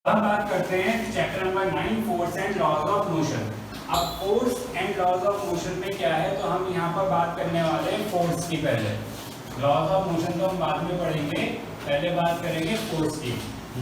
अब बात करते हैं chapter number 9 force and laws of motion. अब force and laws of motion में क्या है, तो हम यहाँ पर बात करने वाले हैं फोर्स की। पहले लॉज ऑफ मोशन तो हम बाद में पढ़ेंगे, पहले बात करेंगे फोर्स की।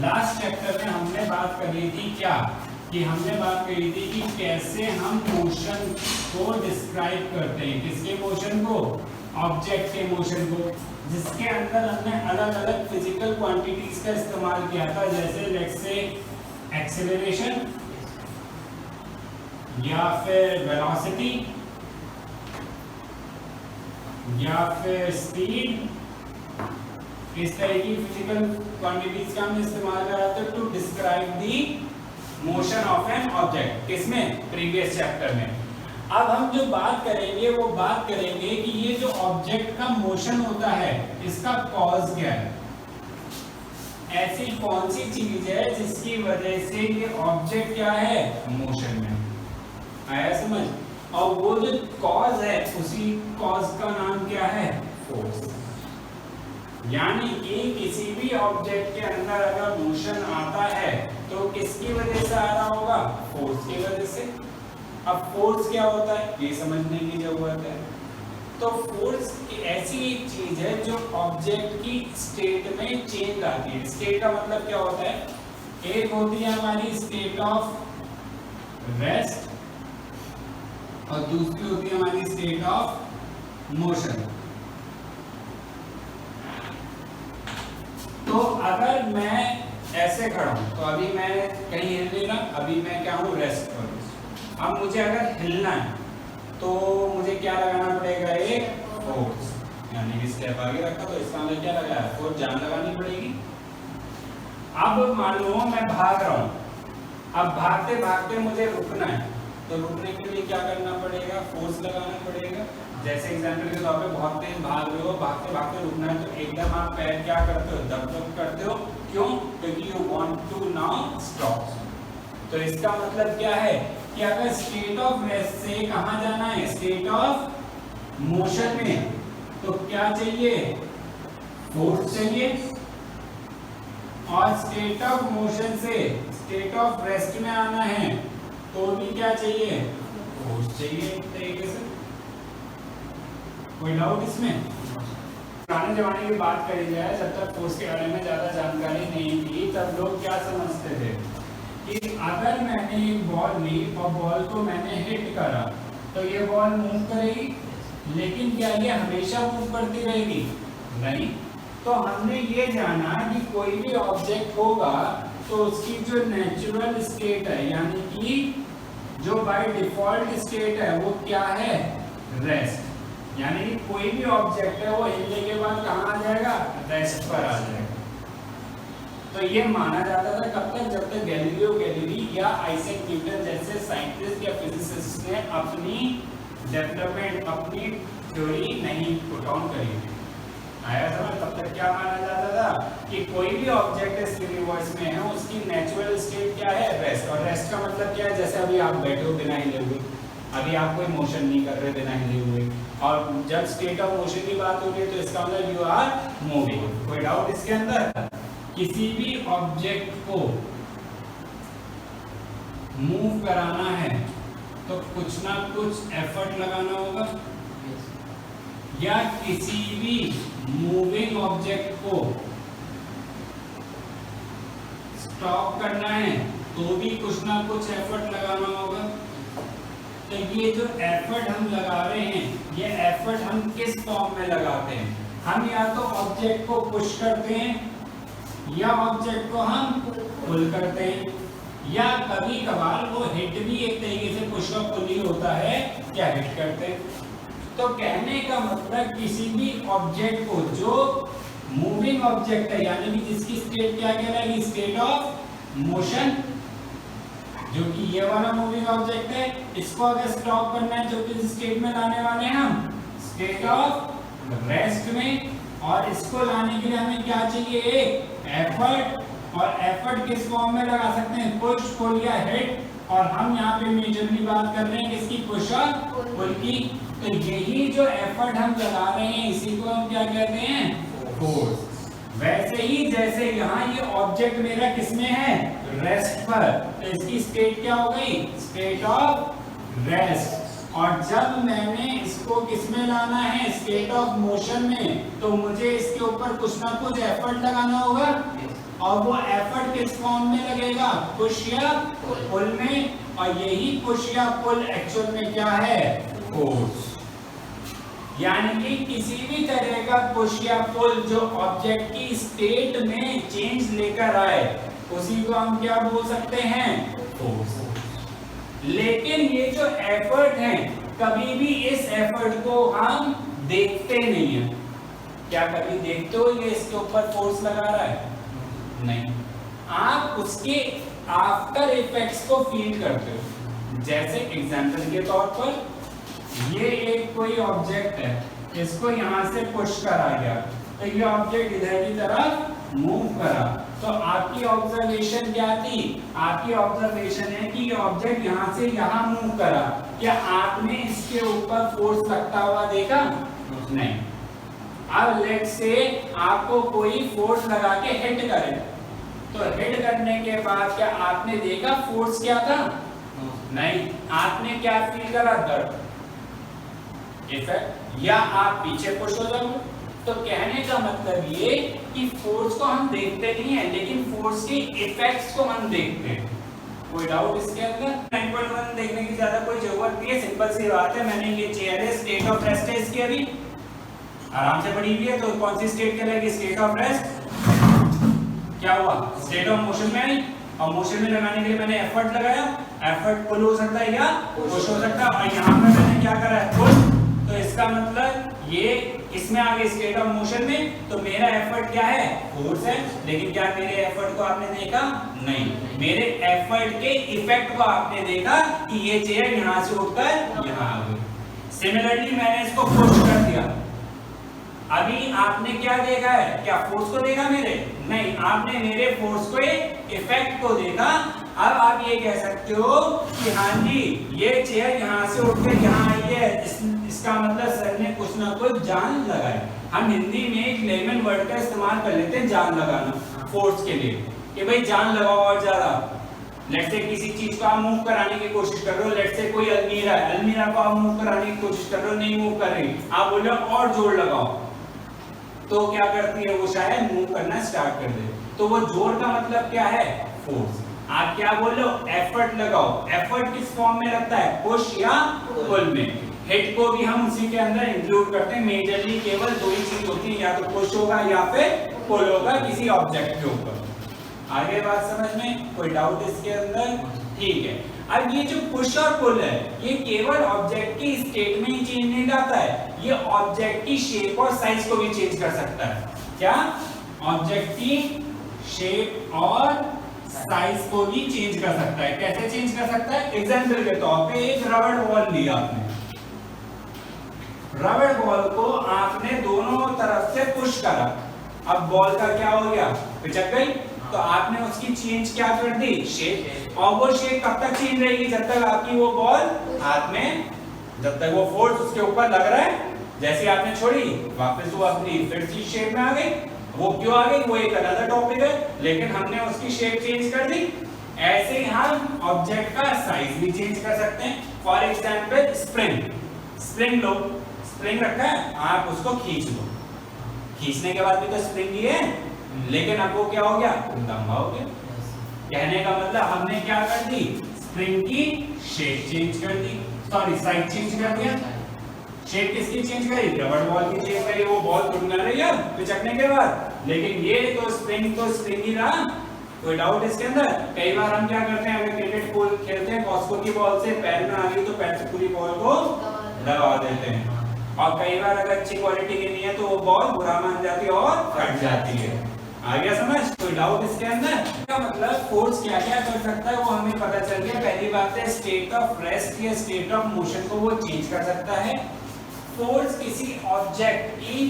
लास्ट चैप्टर में हमने बात करी थी क्या, कि हमने बात करी थी कि कैसे हम मोशन को डिस्क्राइब करते हैं। किसके मोशन को? ऑब्जेक्ट के मोशन को, जिसके अंदर हमने अलग अलग फिजिकल क्वांटिटीज का इस्तेमाल किया था, जैसे लेट्स से एक्सेलरेशन या फिर वेलोसिटी या फिर स्पीड। इस तरह की फिजिकल क्वांटिटीज का हमने इस्तेमाल करा था to describe the motion of an object. किसमें? प्रीवियस चैप्टर में। अब हम जो बात करेंगे वो बात करेंगे कि ये जो ऑब्जेक्ट का मोशन होता है इसका कॉज क्या है। ऐसी कौन सी चीज है जिसकी वजह से ये ऑब्जेक्ट क्या है, मोशन में। आया समझ? और वो जो कॉज है उसी कॉज का नाम क्या है, फोर्स। यानी कि किसी भी ऑब्जेक्ट के अंदर अगर मोशन आता है तो किसकी वजह से आ रहा होगा, फोर्स की वजह से। अब फोर्स क्या होता है ये समझने की जरूरत है। तो फोर्स ऐसी एक चीज है जो ऑब्जेक्ट की स्टेट में चेंज आती है। स्टेट का मतलब क्या होता है, एक होती है हमारी स्टेट ऑफ रेस्ट और दूसरी होती है हमारी स्टेट ऑफ मोशन। तो अगर मैं ऐसे खड़ा हूं तो अभी मैं कहीं हिल नहीं रहा, अभी मैं क्या हूं, रेस्ट पर। अब मुझे अगर हिलना है तो मुझे क्या लगाना पड़ेगा, एक फोर्स। यानी कि स्टेप आगे रखा तो इसका मतलब क्या लगाया, फोर्स जान लगानी पड़ेगी। अब मान लो मैं भाग रहा हूं, अब भागते भागते मुझे रुकना है तो रुकने के लिए क्या करना पड़ेगा, फोर्स लगाना पड़ेगा। जैसे एग्जांपल के तौर पे बहुत तेज भाग रहे हो, भागते भागते रुकना है तो एकदम आप पैर क्या करते हो, दब करते हो। क्यों? क्योंकि you want to now stop. तो इसका मतलब क्या है कि अगर स्टेट ऑफ रेस्ट से कहां जाना है, स्टेट ऑफ मोशन में, तो क्या चाहिए, फोर्स चाहिए। और स्टेट ऑफ मोशन से स्टेट ऑफ रेस्ट में आना है तो भी क्या चाहिए, फोर्स चाहिए। एक तरीके से कोई डाउट इसमें? पुराने जमाने की बात करी जाए, जब तक फोर्स के बारे में ज्यादा जानकारी नहीं थी तब लोग क्या समझते थे कि अगर मैंने एक बॉल ली और बॉल को मैंने हिट करा तो ये बॉल मूव करेगी, लेकिन क्या ये हमेशा मूव करती रहेगी? नहीं। तो हमने ये जाना कि कोई भी ऑब्जेक्ट होगा तो उसकी जो नेचुरल स्टेट है, यानी कि जो बाय डिफॉल्ट स्टेट है वो क्या है, रेस्ट। यानी कि कोई भी ऑब्जेक्ट है वो हिलने के बाद कहाँ आ जाएगा, रेस्ट पर आ जाएगा। तो ये माना जाता था कब तक, जब तक गैलीलियो गैलीली या आइजैक न्यूटन जैसे साइंटिस्ट या फिजिसिस्ट ने अपनी डेवलपमेंट, अपनी थ्योरी नहीं पुट ऑन करी थी। आया समझ? तब तक क्या माना जाता था कि कोई भी ऑब्जेक्ट इस यूनिवर्स में है उसकी नेचुरल स्टेट क्या है, रेस्ट। और रेस्ट का मतलब क्या है, जैसे अभी आप बैठे हो बिना हिले हुए, अभी आप कोई मोशन नहीं कर रहे बिना हिले हुए, और जब स्टेट ऑफ मोशन की बात हो रही है तो इसका मतलब यू आर मूविंग। कोई डाउट इसके अंदर? किसी भी ऑब्जेक्ट को मूव कराना है तो कुछ ना कुछ एफर्ट लगाना होगा, या किसी भी मूविंग ऑब्जेक्ट को स्टॉप करना है तो भी कुछ ना कुछ एफर्ट लगाना होगा। तो ये जो एफर्ट हम लगा रहे हैं, ये एफर्ट हम किस फॉर्म में लगाते हैं? हम या तो ऑब्जेक्ट को पुश करते हैं या ऑब्जेक्ट को हम पुल करते हैं, या कभी कभार वो हिट भी एक तरीके से पुश और पुल ही होता है, क्या हिट करते हैं। तो कहने का मतलब किसी भी ऑब्जेक्ट को जो मूविंग ऑब्जेक्ट है, यानी कि जिसकी स्टेट क्या कहलाएगी, स्टेट ऑफ मोशन, जो कि ये वाला मूविंग ऑब्जेक्ट है, इसको अगर स्टॉप करना है जो किस स्टेट में लाने वाले हैं हम, स्टेट ऑफ रेस्ट में। और इसको लाने के लिए हमें क्या चाहिए, एक एफर्ट। और एफर्ट किस फॉर्म में लगा सकते हैं, पुश, पुल या हिट। और हम यहाँ पे मेजरली बात कर रहे हैं किसकी, पुश और पुल की। तो यही जो एफर्ट हम लगा रहे हैं इसी को हम क्या कहते हैं, फोर्स। वैसे ही जैसे यहाँ ये ऑब्जेक्ट मेरा किसमें है, रेस्ट पर, तो इसकी स्टेट क्या हो गई, स्टेट ऑफ रेस्ट। और जब मैंने इसको किसमें लाना है, स्टेट ऑफ मोशन में, तो मुझे इसके ऊपर कुछ ना कुछ एफर्ट लगाना होगा। और वो एफर्ट किस फॉर्म में लगेगा, पुश या पुल में। और यही पुश या पुल एक्चुअल में क्या है, फोर्स। यानी कि किसी भी तरह का पुश या पुल जो ऑब्जेक्ट की स्टेट में चेंज लेकर आए, उसी को हम क्या बोल सकते हैं, फोर्स। लेकिन ये जो एफर्ट है, कभी भी इस एफर्ट को हम देखते नहीं है। क्या कभी देखते हो ये इसके ऊपर फोर्स लगा रहा है, नहीं। आप उसके आफ्टर इफेक्ट्स को फील करते हो। जैसे एग्जांपल के तौर पर ये एक कोई ऑब्जेक्ट है, इसको यहाँ से पुश करा गया, तो ये ऑब्जेक्ट इधर की तरफ मूव करा, तो आपकी ऑब्जर्वेशन क्या थी, आपकी ऑब्जर्वेशन है कि ये ऑब्जेक्ट यहाँ से यहाँ मूव करा। क्या आपने इसके ऊपर फोर्स लगता हुआ देखा, नहीं। अब लेट्स से आपको कोई फोर्स लगा के हिट करे, तो हिट करने के बाद क्या आपने देखा फोर्स क्या था, नहीं। आपने क्या फील करा, दर्द, इफेक्ट, या आप पीछे पुश हो जाओगे। तो कहने का मतलब ये कि फोर्स को हम देखते नहीं है, लेकिन फोर्स के इफेक्ट्स को हम देखते हैं। कोई डाउट इसके अंदर? 9.1 देखने की ज्यादा कोई जरूरत नहीं है, सिंपल सी बात है। मैंने ये चेयर है, स्टेट ऑफ रेस्ट है इसकी, अभी आराम से पढ़ी हुई है। तो कौन सी स्टेट कहलाएगी, स्टेट ऑफ रेस्ट। क्या हुआ, स्टेट ऑफ मोशन में आई, और मोशन में लगाने के लिए मैंने एफर्ट लगाया। एफर्ट पुल हो सकता है या पुश हो सकता है, और यहाँ पे मैंने क्या करा है, पुश। तो इसका मतलब ये इसमें आ गई स्टेट ऑफ मोशन में, तो मेरा एफर्ट क्या है, फोर्स है। लेकिन क्या मेरे एफर्ट को आपने देखा, नहीं। मेरे एफर्ट के इफेक्ट को आपने देखा कि ये चेयर यहाँ से उठकर यहाँ आ गई। सिमिलरली मैंने इसको पुश कर दिया, अभी आपने क्या देखा है, क्या फोर्स को देखा मेरे, नहीं। आपने मेरे फोर्स को, इफेक्ट को देखा। अब आप ये कह सकते हो कि हाँ जी ये चेयर यहाँ से उठकर यहाँ आई है, इसका मतलब सर ने कुछ ना कुछ जान लगाई। हम हिंदी में एक लेमन वर्ड का इस्तेमाल कर लेते हैं, जान लगाना, फोर्स के लिए, कि भाई जान लगाओ और ज्यादा। लेट्स से किसी चीज को आप मूव कराने की कोशिश कर रहे हो, लेट्स से कोई अलमीरा है, अलमीरा को आप मूव कराने की कोशिश कर रहे हो, नहीं मूव कर रही, आप बोल रहे हो और जोर लगाओ, तो क्या करती है वो, शायद मूव करना स्टार्ट कर दे। तो वो जोर का मतलब क्या है, फोर्स। आप क्या बोल रहे हो, एफर्ट लगाओ। एफर्ट किस फॉर्म में लगता है, पुश या पुल में। हिट को भी हम उसी के अंदर इंक्लूड करते हैं। मेजरली केवल दो ही चीज होती है, या तो पुश होगा या फिर पुल होगा किसी ऑब्जेक्ट के ऊपर। आगे बात समझ में, कोई डाउट इसके अंदर, ठीक है। अब ये जो पुश और पुल है, ये केवल ऑब्जेक्ट की स्टेट में ही चेंज नहीं करता है, ये ऑब्जेक्ट की शेप और साइज को भी चेंज कर सकता है। क्या, ऑब्जेक्ट की शेप और साइज को भी चेंज कर सकता है। कैसे चेंज कर सकता है, एग्जांपल के तौर पे एक रबड़ बॉल लिया आपने, रबड़ बॉल को आपने दोनों तरफ से पुश करा, अब बॉल का क्या हो गया, पिचक गई। तो आपने उसकी चेंज क्या कर दी, शेप। और वो शेप कब तक चेंज रहेगी, जब तक आपकी वो बॉल हाथ में, जब तक वो फोर्स उसके ऊपर लग रहा है। जैसे आपने छोड़ी, वापस वो अपनी फिर से शेप में आ गई। वो क्यों आ गई, वो एक अलग टॉपिक है, लेकिन हमने उसकी शेप चेंज कर दी। ऐसे ही हम ऑब्जेक्ट का साइज भी चेंज कर सकते हैं। For example spring, spring low, spring रखा है, आप उसको खींच लो, खींचने के बाद भी तो स्प्रिंग ही है, लेकिन अब वो क्या हो गया, लंबा हो गया। कहने का मतलब हमने क्या कर दी, स्प्रिंग की शेप चेंज कर दी, सॉरी साइज चेंज कर दिया। शेप किसकी चेंज करी, रबड़ बॉल की चेंज करी, वो बॉल टूट ना रही है पिचकने के बाद, लेकिन ये तो स्प्रिंग ही रहा। कोई डाउट इसके अंदर? कई बार हम क्या करते हैं, अगर क्रिकेट बॉल खेलते हैं, कॉस्को की बॉल से पैर में आ गई तो पैर से पूरी बॉल को दबा देते हैं, और कई बार अगर अच्छी क्वालिटी की नहीं है तो वो बॉल बुरा मान जाती है और फट जाती है। आ गया समझ? कोई डाउट इसके अंदर? क्या मतलब फोर्स क्या क्या कर सकता है वो हमें पता चल गया। पहली बात है स्टेट ऑफ रेस्ट या स्टेट ऑफ मोशन को वो चेंज कर सकता है। फोर्स किसी ऑब्जेक्ट की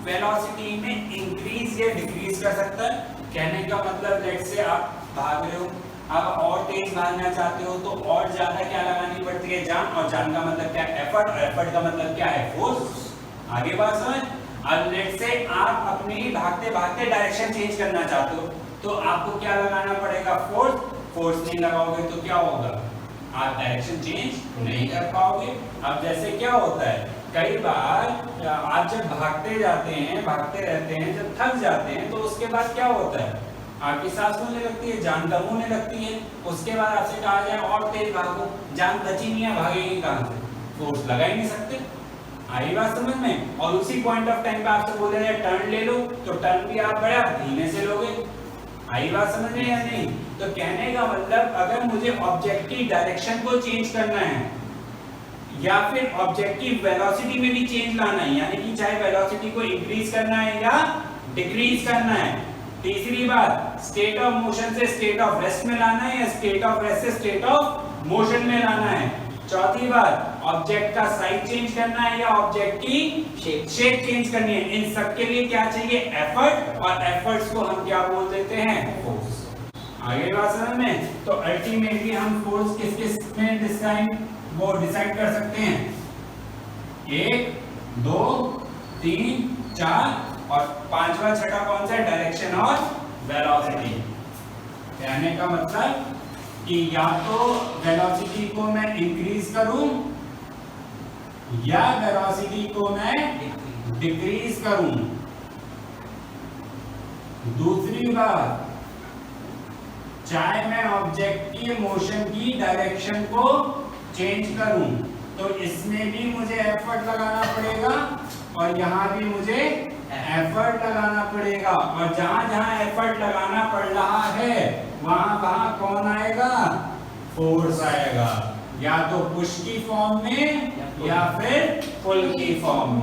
वेलोसिटी में इंक्रीज या डिक्रीज कर सकता है। कहने का मतलब लेट्स से आप भाग रहे हो, आप और तेज भागना चाहते हो तो और ज्यादा क्या लगानी पड़ती है, जान, और जान का मतलब क्या है, एफर्ट, और एफर्ट का मतलब क्या है, फोर्स। आगे बात समझ? अब लेट से आप अपनी भागते भागते डायरेक्शन चेंज करना चाहते हो, तो आपको क्या लगाना पड़ेगा, फोर्स नहीं लगाओगे तो क्या होगा, आप डायरेक्शन चेंज नहीं कर पाओगे। अब जैसे क्या होता है, कई बार आप जब भागते जाते हैं, भागते रहते हैं, जब थक जाते हैं तो उसके बाद क्या होता है, आपकी सांस फूलने लगती है, जान कम होने लगती है, उसके बाद आपसे कहा जाए और तेज भागो, जान बची नहीं है, भागेगी कहां से, फोर्स लगा ही नहीं सकते। आई बात समझ में। और उसी पॉइंट ऑफ टाइम पे आपसे बोला जाए टर्न ले लो, तो टर्न भी आप बड़ा धीमे से लोगे। आई बात समझ में या नहीं। तो कहने का मतलब अगर मुझे ऑब्जेक्ट की डायरेक्शन को चेंज करना है या फिर ऑब्जेक्ट की वेलोसिटी में भी चेंज लाना है, यानी कि चाहे वेलोसिटी को इंक्रीज करना है या डिक्रीज करना है। तीसरी बात, स्टेट ऑफ मोशन से स्टेट ऑफ रेस्ट में लाना है या स्टेट ऑफ रेस्ट से स्टेट ऑफ मोशन में लाना है। चौथी बात, ऑब्जेक्ट का साइज चेंज करना है या ऑब्जेक्ट की शेप चेंज करनी है। इन सब के लिए क्या चाहिए, एफर्ट, और एफर्ट्स को हम क्या बोल देते हैं, फोर्स। आगे बात समझ में। तो अल्टीमेटली हम फोर्स किस किस में डिसाइड कर सकते हैं, 1 2 3 4 और 5वां छठा कौन सा है, डायरेक्शन और वेलोसिटी। कहने का मतलब कि या तो वेलोसिटी को मैं इंक्रीज करूं या वेलोसिटी को मैं डिक्रीज करूं। दूसरी बात, चाहे मैं ऑब्जेक्ट की मोशन की डायरेक्शन को चेंज करूं तो इसमें भी मुझे एफर्ट लगाना पड़ेगा और यहां भी मुझे एफर्ट लगाना पड़ेगा। और जहां जहां एफर्ट लगाना पड़ रहा है वहां वहां कौन आएगा, फोर्स आएगा, या तो पुश की फॉर्म में या फिर पुल की फॉर्म में।